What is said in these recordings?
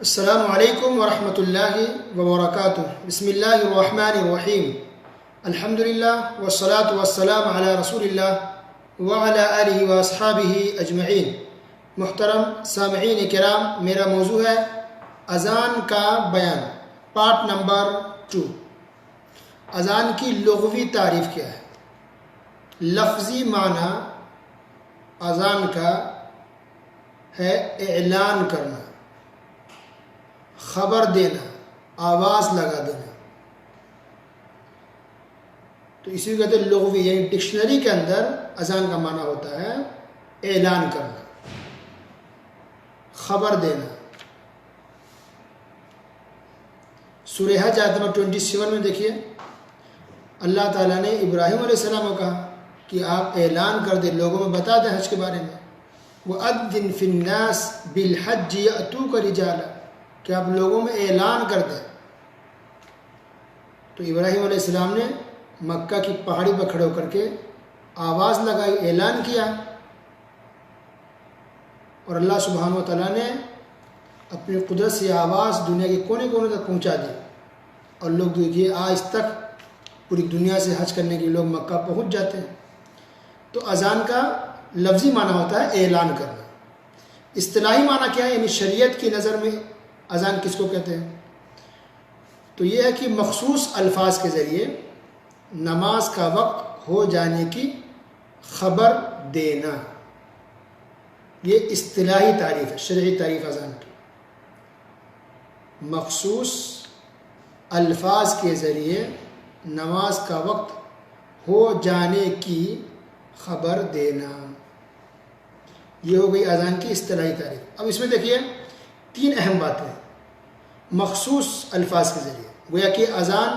السلام علیکم ورحمۃ اللہ وبرکاتہ۔ بسم اللہ الرحمن الرحیم۔ الحمد للہ والصلاة والسلام علی رسول اللہ وعلی آلہ واصحابہ اجمعین۔ محترم سامعین کرام، میرا موضوع ہے اذان کا بیان، پارٹ نمبر 2۔ اذان کی لغوی تعریف کیا ہے؟ لفظی معنی اذان کا ہے اعلان کرنا، خبر دینا، آواز لگا دینا۔ تو اسی کو کہتے ہیں لغوی، یعنی ڈکشنری کے اندر اذان کا معنی ہوتا ہے اعلان کرنا، خبر دینا۔ سورہ حج آیت نمبر 27 میں دیکھیے، اللہ تعالیٰ نے ابراہیم علیہ السلام کو کہا کہ آپ اعلان کر دیں، لوگوں میں بتا دیں حج کے بارے میں۔ وَأَذِّن فِي النَّاسِ بِالْحَجِّ يَأْتُوكَ رِجَالًا، کہ آپ لوگوں میں اعلان کر دیں۔ تو ابراہیم علیہ السلام نے مکہ کی پہاڑی پر کھڑے ہو کر کے آواز لگائی، اعلان کیا، اور اللہ سبحانہ و تعالیٰ نے اپنی قدرت سے آواز دنیا کے کونے کونے تک پہنچا دی، اور لوگ دیکھیے آج تک پوری دنیا سے حج کرنے کے لوگ مکہ پہنچ جاتے ہیں۔ تو اذان کا لفظی معنی ہوتا ہے اعلان کرنا۔ اصطلاحی معنی کیا ہے؟ یعنی شریعت کی نظر میں اذان کس کو کہتے ہیں؟ تو یہ ہے کہ مخصوص الفاظ کے ذریعے نماز کا وقت ہو جانے کی خبر دینا، یہ اصطلاحی تعریف ہے، شرعی تعریف اذان کی۔ مخصوص الفاظ کے ذریعے نماز کا وقت ہو جانے کی خبر دینا، یہ ہو گئی اذان کی اصطلاحی تعریف۔ اب اس میں دیکھیے 3 اہم باتیں۔ مخصوص الفاظ کے ذریعے گویا کہ اذان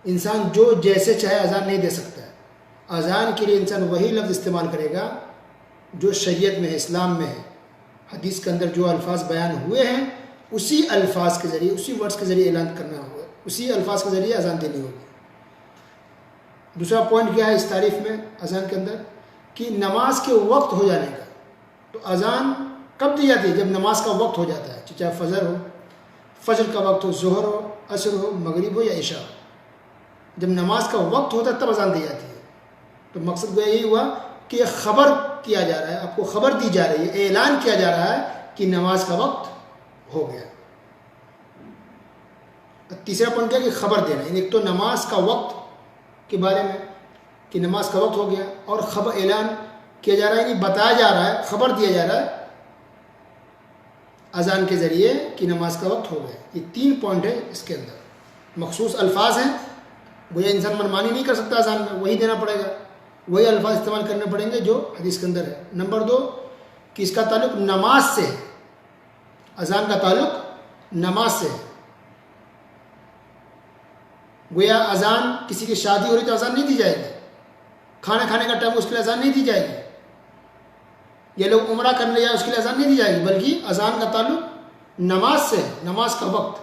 انسان جو جیسے چاہے اذان نہیں دے سکتا ہے۔ اذان کے لیے انسان وہی لفظ استعمال کرے گا جو شریعت میں ہے، اسلام میں ہے، حدیث کے اندر جو الفاظ بیان ہوئے ہیں اسی الفاظ کے ذریعے، اسی ورڈز کے ذریعے اعلان کرنا ہوگا، اسی الفاظ کے ذریعے اذان دینی ہوگی۔ دوسرا پوائنٹ کیا ہے اس تعریف میں اذان کے اندر؟ کہ نماز کے وقت ہو جانے کا۔ تو اذان کب دی جاتی ہے؟ جب نماز کا وقت ہو جاتا ہے، چاہے فجر ہو، فجر کا وقت ہو، ظہر ہو، عصر ہو، مغرب ہو یا عشاء ہو، جب نماز کا وقت ہوتا ہے تب اذان دی جاتی ہے۔ تو مقصد وہ یہی ہوا کہ خبر کیا جا رہا ہے، آپ کو خبر دی جا رہی ہے، اعلان کیا جا رہا ہے کہ نماز کا وقت ہو گیا۔ تیسرا پوائنٹ کیا کہ خبر دینا، یعنی ایک تو نماز کا وقت کے بارے میں کہ نماز کا وقت ہو گیا، اور خبر اعلان کیا جا رہا ہے، یعنی بتایا جا رہا ہے، خبر دیا جا رہا ہے اذان کے ذریعے کہ نماز کا وقت ہو گیا۔ یہ 3 پوائنٹ ہے اس کے اندر۔ مخصوص الفاظ ہیں، گویا انسان منمانی نہیں کر سکتا، اذان میں وہی دینا پڑے گا، وہی الفاظ استعمال کرنے پڑیں گے جو حدیث کے اندر ہے۔ نمبر 2 کہ اس کا تعلق نماز سے ہے، اذان کا تعلق نماز سے ہے۔ گویا اذان کسی کی شادی ہو رہی تو اذان نہیں دی جائے گی، کھانا کھانے کا ٹائم اس کے لیے اذان نہیں دی جائے گی، یا لوگ عمرہ کرنے جائے اس کے لیے اذان نہیں دی جائے گی، بلکہ اذان کا تعلق نماز سے ہے، نماز کا وقت۔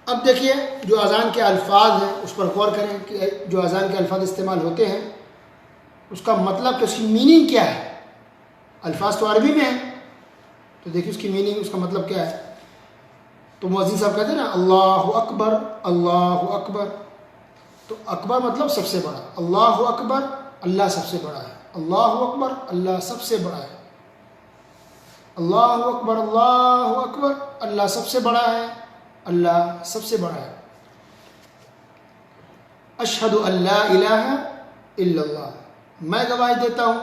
اب دیکھیے جو اذان کے الفاظ ہیں اس پر غور کریں کہ جو اذان کے الفاظ استعمال ہوتے ہیں اس کا مطلب کہ اس کی میننگ کیا ہے۔ الفاظ تو عربی میں ہیں، تو دیکھیے اس کی میننگ، اس کا مطلب کیا ہے۔ تو مؤذن صاحب کہتے ہیں نا اللہ اکبر، اللہ اکبر، تو اکبر مطلب سب سے بڑا، اللہ اکبر اللہ سب سے بڑا ہے، اللہ اکبر اللہ سب سے بڑا ہے، اللہ اکبر اللہ اکبر اللہ سب سے بڑا ہے، اللہ سب سے بڑا ہے۔ اشہد ان لا الہ الا اللہ، میں گواہی دیتا ہوں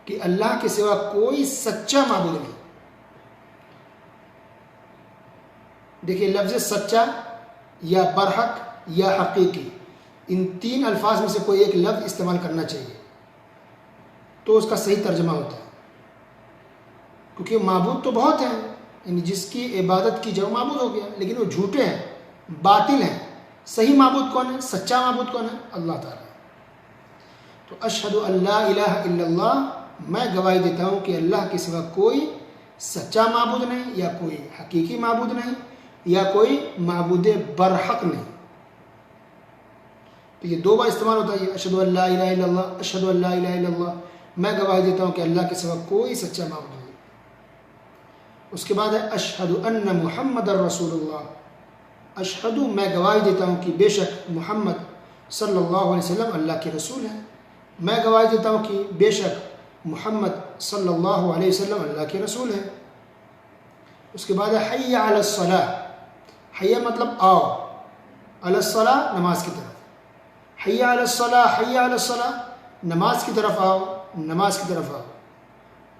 کہ اللہ کے سوا کوئی سچا معبود نہیں۔ دیکھیے لفظ سچا یا برحق یا حقیقی، ان 3 الفاظ میں سے کوئی ایک لفظ استعمال کرنا چاہیے تو اس کا صحیح ترجمہ ہوتا ہے، کیونکہ معبود تو بہت ہیں، یعنی جس کی عبادت کی جگہ معبود ہو گیا، لیکن وہ جھوٹے ہیں، باطل ہیں۔ صحیح معبود کون ہے؟ سچا معبود کون ہے؟ اللہ تعالیٰ۔ تو اشہد ان لا الہ الا اللہ، میں گواہی دیتا ہوں کہ اللہ کے سوا کوئی سچا معبود نہیں، یا کوئی حقیقی معبود نہیں، یا کوئی معبود برحق نہیں۔ تو یہ 2 بار استعمال ہوتا ہے، اشہد ان لا الہ الا اللہ، اشہد ان لا الہ الا اللہ، میں گواہی دیتا ہوں کہ اللہ کے سوا کوئی سچا معبود نہیں۔ اس کے بعد ہے اشہد ان محمد الرسول اللہ. اشہد میں گواہی دیتا ہوں کہ بے شک محمد صلی اللہ علیہ وسلم اللہ کے رسول ہیں. میں گواہی دیتا ہوں کہ بے شک محمد صلی اللہ علیہ وسلم اللہ کے رسول ہیں. اس کے بعد ہے حی علی الصلاۃ. حی مطلب آؤ، علی الصلاۃ نماز کی طرف. حی علی الصلاۃ، حی علی الصلاۃ نماز کی طرف آؤ، نماز کی طرف آؤ.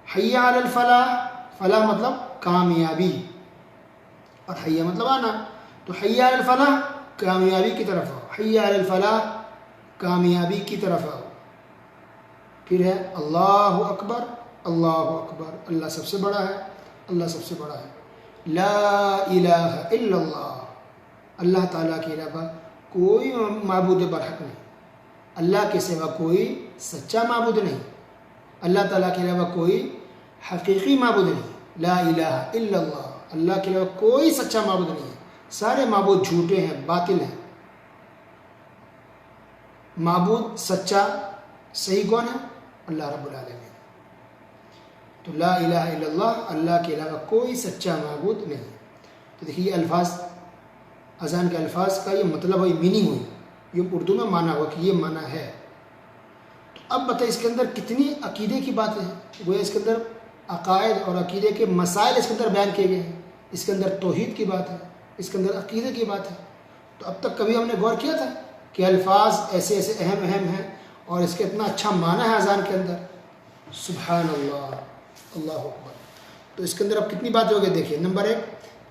حی علی الفلاح، فلاح مطلب کامیابی، اور حی مطلب آنا. تو حی علی الفلاح کامیابی کی طرف آؤ، حی علی الفلاح کامیابی کی طرف آؤ. پھر ہے اللہ اکبر، اللہ اکبر، اللہ سب سے بڑا ہے، اللہ سب سے بڑا ہے. لا الہ الا اللہ، اللہ تعالیٰ کے علاوہ کوئی معبود برحق نہیں، اللہ کے سوا کوئی سچا معبود نہیں، اللہ تعالیٰ کے علاوہ کوئی حقیقی معبود نہیں. لا الہ الا اللہ، اللہ کے علاوہ کوئی سچا معبود نہیں ہے، سارے معبود جھوٹے ہیں، باطل ہیں. معبود سچا صحیح کون ہے؟ اللہ رب العالمین. تو لا الہ الا اللہ، اللہ کے علاوہ کوئی سچا معبود نہیں. تو دیکھیے یہ الفاظ، اذان کے الفاظ کا یہ مطلب ہوئی، میننگ ہوئی، یہ اردو میں معنی ہوا کہ یہ معنی ہے. تو اب بتائیں اس کے اندر کتنی عقیدے کی باتیں ہیں. وہ اس کے اندر عقائد اور عقیدے کے مسائل اس کے اندر بیان کیے گئے ہیں. اس کے اندر توحید کی بات ہے، اس کے اندر عقیدے کی بات ہے. تو اب تک کبھی ہم نے غور کیا تھا کہ الفاظ ایسے ایسے اہم ہیں اور اس کے اتنا اچھا معنی ہے اذان کے اندر. سبحان اللہ، اللہ اکبر. تو اس کے اندر اب کتنی باتیں ہو گئی دیکھیے. نمبر 1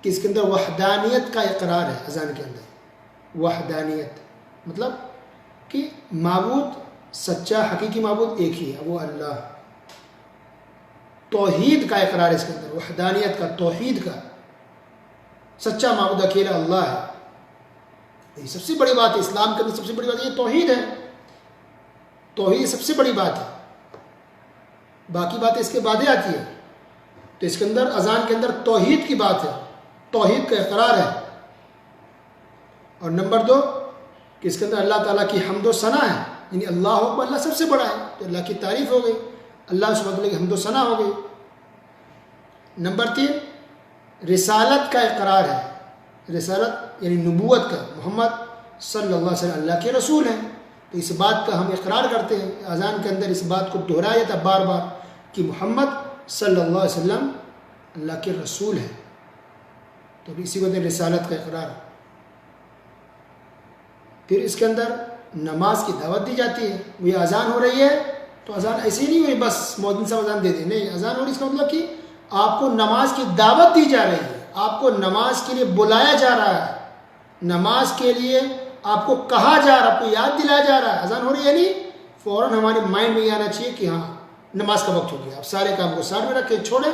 کہ اس کے اندر وحدانیت کا اقرار ہے اذان کے اندر. وحدانیت مطلب کہ معبود سچا حقیقی معبود ایک ہی ہے، وہ اللہ. توحید کا اقرار ہے اس کے اندر، وحدانیت کا، توحید کا. سچا معبود اکیلا اللہ ہے. یہ سب سے بڑی بات ہے اسلام کے اندر، سب سے بڑی بات یہ توحید ہے. توحید سب سے بڑی بات ہے، باقی باتیں اس کے بعد ہی آتی ہے. تو اس کے اندر اذان کے اندر توحید کی بات ہے، توحید کا اقرار ہے. اور نمبر 2 کہ اس کے اندر اللہ تعالیٰ کی حمد و ثنا ہے، یعنی اللہ اکبر، اللہ سب سے بڑا ہے، تو اللہ کی تعریف ہو گئی، اللہ سبحانہ وتعالیٰ کی حمد و ثنا ہو گئی. نمبر 3 رسالت کا اقرار ہے. رسالت یعنی نبوت کا، محمد صلی اللہ علیہ وسلم اللہ کے رسول ہیں. تو اس بات کا ہم اقرار کرتے ہیں. اذان کے اندر اس بات کو دہرایا جاتا بار بار کہ محمد صلی اللہ علیہ وسلم اللہ کے رسول ہیں. تو اسی کو کہتے ہیں رسالت کا اقرار. پھر اس کے اندر نماز کی دعوت دی جاتی ہے. وہ اذان ہو رہی ہے تو اذان ایسے ہی نہیں ہوئی بس مؤذن صاحب اذان دے دیں، نہیں، اذان ہو رہی ہے اس کا مطلب کہ آپ کو نماز کی دعوت دی جا رہی ہے، آپ کو نماز کے لیے بلایا جا رہا ہے، نماز کے لیے آپ کو کہا جا رہا ہے، آپ کو یاد دلایا جا رہا ہے. اذان ہو رہی ہے یعنی فوراً ہمارے مائنڈ میں یہ آنا چاہیے کہ ہاں نماز کا وقت ہو گیا. آپ سارے کام کو ساتھ میں رکھ کے چھوڑیں،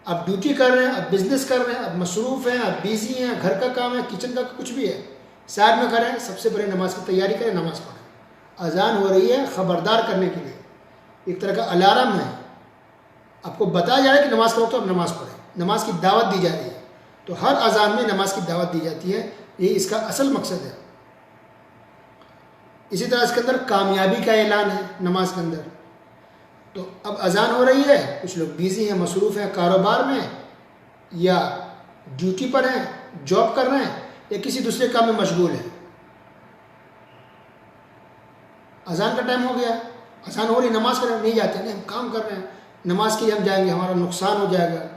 آپ ڈیوٹی کر رہے ہیں، آپ بزنس کر رہے ہیں، آپ مصروف ہیں، آپ بیزی ہیں، گھر کا کام ہے، کچن کا کچھ بھی ہے، ساتھ میں کریں. سب سے پہلے نماز کی تیاری کریں، نماز پڑھیں. اذان ہو رہی ہے خبردار کرنے کے لیے، ایک طرح کا الارم ہے، آپ کو بتایا جا رہا ہے کہ نماز کا وقت، آپ نماز پڑھیں. نماز کی دعوت دی جا رہی ہے. تو ہر اذان میں نماز کی دعوت دی جاتی ہے، یہ اس کا اصل مقصد ہے. اسی طرح اس کے اندر کامیابی کا اعلان ہے نماز کے اندر. تو اب اذان ہو رہی ہے، کچھ لوگ بیزی ہیں، مصروف ہیں کاروبار میں، یا ڈیوٹی پر ہیں، جاب کر رہے ہیں، یا کسی دوسرے کام میں مشغول ہیں. اذان کا ٹائم ہو گیا، اذان ہو رہی، نماز کرنے نہیں جاتے، نہیں ہم کام کر رہے ہیں، نماز کے لیے ہم جائیں گے ہمارا نقصان ہو جائے گا،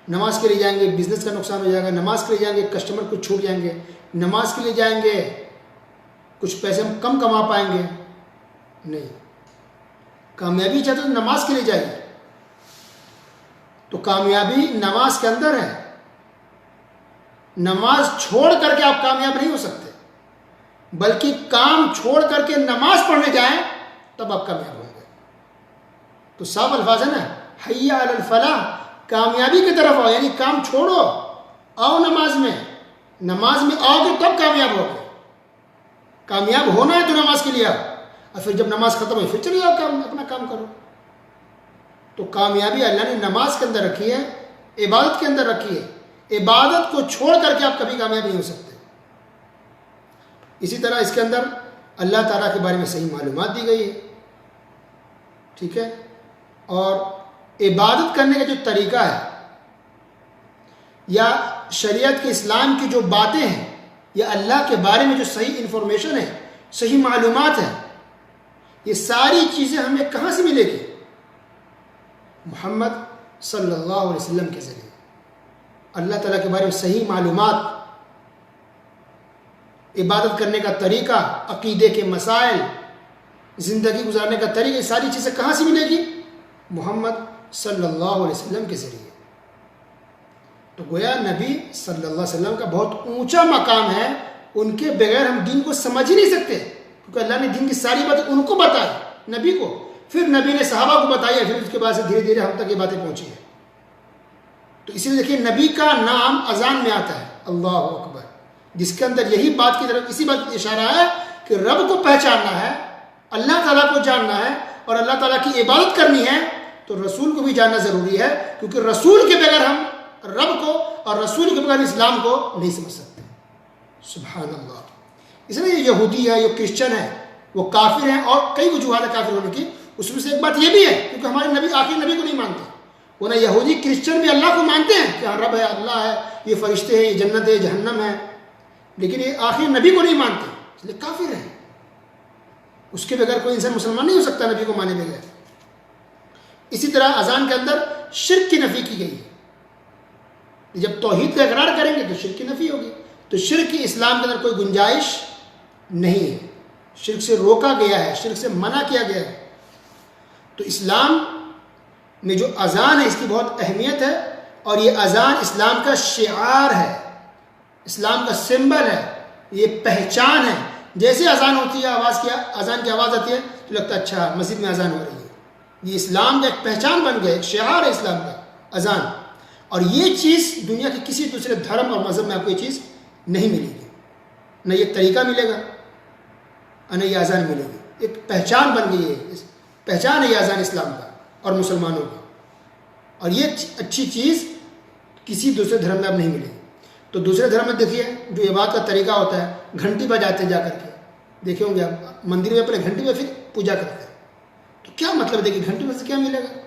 نماز کے لیے جائیں گے بزنس کا نقصان ہو جائے گا، نماز کے لیے جائیں گے کسٹمر کچھ چھوٹ جائیں گے، نماز کے لیے جائیں گے کچھ پیسے ہم کم کما پائیں گے. نہیں، کامیابی چاہتے تو نماز کے لیے جائیے. تو کامیابی نماز کے اندر ہے. نماز چھوڑ کر کے آپ کامیاب نہیں ہو سکتے، بلکہ کام چھوڑ کر کے نماز پڑھنے جائیں تب آپ کامیاب ہوں گے. تو صاف الفاظ ہے نا، حی علی الفلاح، کامیابی کی طرف آؤ، یعنی کام چھوڑو، آؤ نماز میں آؤ گے تب کامیاب ہو گے. کامیاب ہونا ہے تو نماز کے لیے آؤ، اور پھر جب نماز ختم ہوئی پھر چلے جاؤ اپنا کام کرو. تو کامیابی اللہ نے نماز کے اندر رکھی ہے، عبادت کے اندر رکھی ہے. عبادت کو چھوڑ کر کے آپ کبھی کامیاب نہیں ہو سکتے. اسی طرح اس کے اندر اللہ تعالیٰ کے بارے میں صحیح معلومات دی گئی ہے، ٹھیک ہے. اور عبادت کرنے کا جو طریقہ ہے یا شریعت کے اسلام کی جو باتیں ہیں یا اللہ کے بارے میں جو صحیح انفارمیشن ہے، صحیح معلومات ہے، یہ ساری چیزیں ہمیں کہاں سے ملے گی؟ محمد صلی اللہ علیہ وسلم کے ذریعے۔ اللہ تعالیٰ کے بارے میں صحیح معلومات، عبادت کرنے کا طریقہ، عقیدے کے مسائل، زندگی گزارنے کا طریقہ، یہ ساری چیزیں کہاں سے ملے گی؟ محمد صلی اللہ علیہ وسلم کے ذریعے۔ تو گویا نبی صلی اللہ علیہ وسلم کا بہت اونچا مقام ہے، ان کے بغیر ہم دین کو سمجھ ہی نہیں سکتے، کیونکہ اللہ نے دین کی ساری باتیں ان کو بتائی، نبی کو، پھر نبی نے صحابہ کو بتائی ہے، پھر اس کے بعد سے دھیرے دھیرے ہم تک یہ باتیں پہنچی ہیں۔ تو اسی لیے دیکھیے نبی کا نام اذان میں آتا ہے، اللہ اکبر، جس کے اندر یہی بات کی طرف اسی بات اشارہ ہے کہ رب کو پہچاننا ہے، اللہ تعالیٰ کو جاننا ہے اور اللہ تعالیٰ کی عبادت کرنی ہے، تو رسول کو بھی جاننا ضروری ہے، کیونکہ رسول کے بغیر ہم رب کو اور رسول کے بغیر اسلام کو نہیں سمجھ سکتے۔ سبحان اللہ۔ اس لیے یہ یہودی ہے، یہ کرسچن ہے، وہ کافر ہیں، اور کئی وجوہات ہیں کافر ہونے کی، اس میں سے ایک بات یہ بھی ہے کیونکہ ہمارے نبی آخری نبی کو نہیں مانتے، ورنہ یہودی کرسچن بھی اللہ کو مانتے ہیں کہ رب ہے، اللہ ہے، یہ فرشتے ہیں، یہ جنت ہے، جہنم ہے، لیکن یہ آخری نبی کو نہیں مانتے، اس لیے کافر ہیں۔ اس کے بغیر کوئی انسان مسلمان نہیں ہو سکتا نبی کو مانے بغیر۔ اسی طرح اذان کے اندر شرک کی نفی کی گئی ہے، جب توحید کا اقرار کریں گے تو شرک کی نفی ہوگی، تو شرک کی اسلام کے اندر کوئی گنجائش نہیں ہے، شرک سے روکا گیا ہے، شرک سے منع کیا گیا ہے۔ تو اسلام میں جو اذان ہے اس کی بہت اہمیت ہے، اور یہ اذان اسلام کا شعار ہے، اسلام کا سمبل ہے، یہ پہچان ہے۔ جیسے اذان ہوتی ہے، اذان کی آواز آتی ہے تو لگتا ہے اچھا مسجد میں اذان ہو رہی ہے، یہ اسلام کا ایک پہچان بن گیا، ایک شعار ہے اسلام کا اذان۔ اور یہ چیز دنیا کے کسی دوسرے دھرم اور مذہب میں آپ کو یہ چیز نہیں ملے گی، نہ یہ طریقہ ملے گا اور نہ یہ اذان ملے گی، ایک پہچان بن گئی ہے، پہچان ہے یہ اذان اسلام کا اور مسلمانوں کا، اور یہ اچھی چیز کسی دوسرے دھرم میں اب نہیں ملے گی۔ تو دوسرے دھرم میں دیکھیے جو عبادت کا طریقہ ہوتا ہے، گھنٹی بجاتے ہیں، جا کر کے دیکھے ہوں گے آپ مندر میں پہلے گھنٹی پہ پھر پوجا کرتے ہیں، تو کیا مطلب دیکھیے گھنٹی میں سے کیا ملے گا؟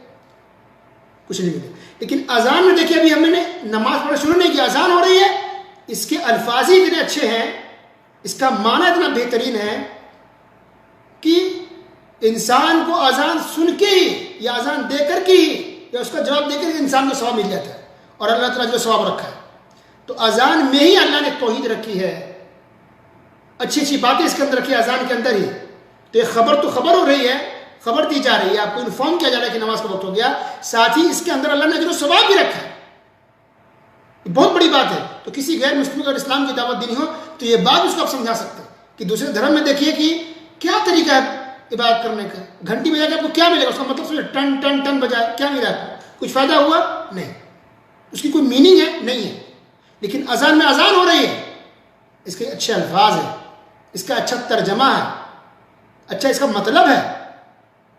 کچھ نہیں ملے گا۔ لیکن اذان میں دیکھیے ابھی ہم نے نماز پڑھنا شروع نہیں کیا، اذان ہو رہی ہے، اس کے الفاظ ہی اتنے اچھے ہیں، اس کا معنی اتنا بہترین ہے کہ انسان کو اذان سن کے ہی یا اذان دے کر کے ہی یا اس کا جواب دے کر ہی انسان کو ثواب مل جاتا ہے، اور اللہ تعالیٰ جو ثواب رکھا ہے۔ تو اذان میں ہی اللہ نے توحید رکھی ہے، اچھی اچھی باتیں اس کے اندر رکھی ہے اذان کے اندر ہی۔ تو یہ خبر ہو رہی ہے، خبر دی جا رہی ہے، آپ کو انفارم کیا جا رہا ہے کہ نماز کا وقت ہو گیا، ساتھ ہی اس کے اندر اللہ نے اجر و ثواب بھی رکھا ہے، یہ بہت بڑی بات ہے۔ تو کسی غیر مسلم کو اگر اسلام کی دعوت دینی ہو تو یہ بات اس کو آپ سمجھا سکتے ہیں کہ دوسرے دھرم میں دیکھیے کہ کیا طریقہ ہے عبادت کرنے کا، گھنٹی بجا کے آپ کو کیا ملے گا، اس کا مطلب سمجھے ٹن ٹن ٹن بجائے کیا ملا آپ کو، کچھ فائدہ ہوا نہیں، اس کی کوئی میننگ ہے نہیں ہے۔ لیکن اذان میں اذان ہو رہی ہے، اس کے اچھے الفاظ ہیں، اس کا اچھا ترجمہ ہے، اچھا اس کا مطلب ہے،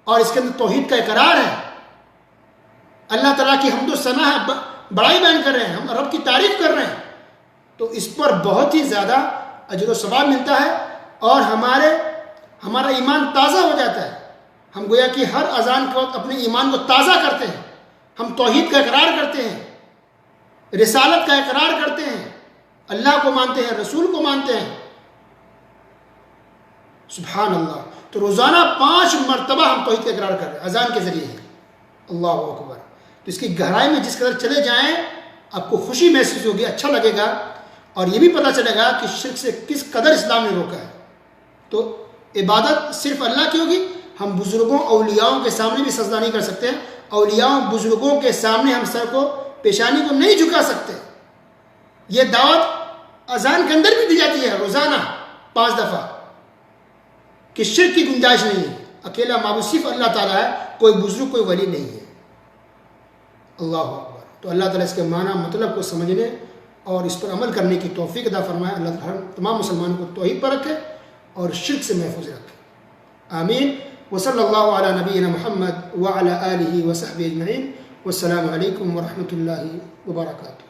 اور اس کے اندر توحید کا اقرار ہے، اللہ تعالیٰ کی حمد و ثنا ہے، بڑائی بیان کر رہے ہیں، ہم رب کی تعریف کر رہے ہیں، تو اس پر بہت ہی زیادہ اجر و ثواب ملتا ہے، اور ہمارا ایمان تازہ ہو جاتا ہے۔ ہم گویا کہ ہر اذان کے وقت اپنے ایمان کو تازہ کرتے ہیں، ہم توحید کا اقرار کرتے ہیں، رسالت کا اقرار کرتے ہیں، اللہ کو مانتے ہیں، رسول کو مانتے ہیں، سبحان اللہ۔ تو روزانہ 5 مرتبہ ہم توحید کا اقرار کر رہے ہیں اذان کے ذریعے، اللہ اکبر۔ تو اس کی گہرائی میں جس قدر چلے جائیں آپ کو خوشی محسوس ہوگی، اچھا لگے گا، اور یہ بھی پتہ چلے گا کہ شرک سے کس قدر اسلام نے روکا ہے۔ تو عبادت صرف اللہ کی ہوگی، ہم بزرگوں اولیاؤں کے سامنے بھی سجدہ نہیں کر سکتے، اولیاؤں بزرگوں کے سامنے ہم سر کو پیشانی کو نہیں جھکا سکتے۔ یہ دعوت اذان کے اندر بھی دی جاتی ہے روزانہ 5 دفعہ کہ شرک کی گنجائش نہیں ہے، اکیلا معبود صرف اللہ تعالیٰ ہے، کوئی بزرگ کوئی ولی نہیں ہے، اللہ اکبر۔ تو اللہ تعالیٰ اس کے معنی مطلب کو سمجھنے اور اس پر عمل کرنے کی توفیق عطا فرمائے، اللہ تعالیٰ تمام مسلمانوں کو توحید پر رکھے اور شرک سے محفوظ رکھے، آمین۔ وصلی اللہ علی نبینا محمد وعلی آلہ وصحبہ اجمعین، والسلام علیکم ورحمۃ اللہ وبرکاتہ۔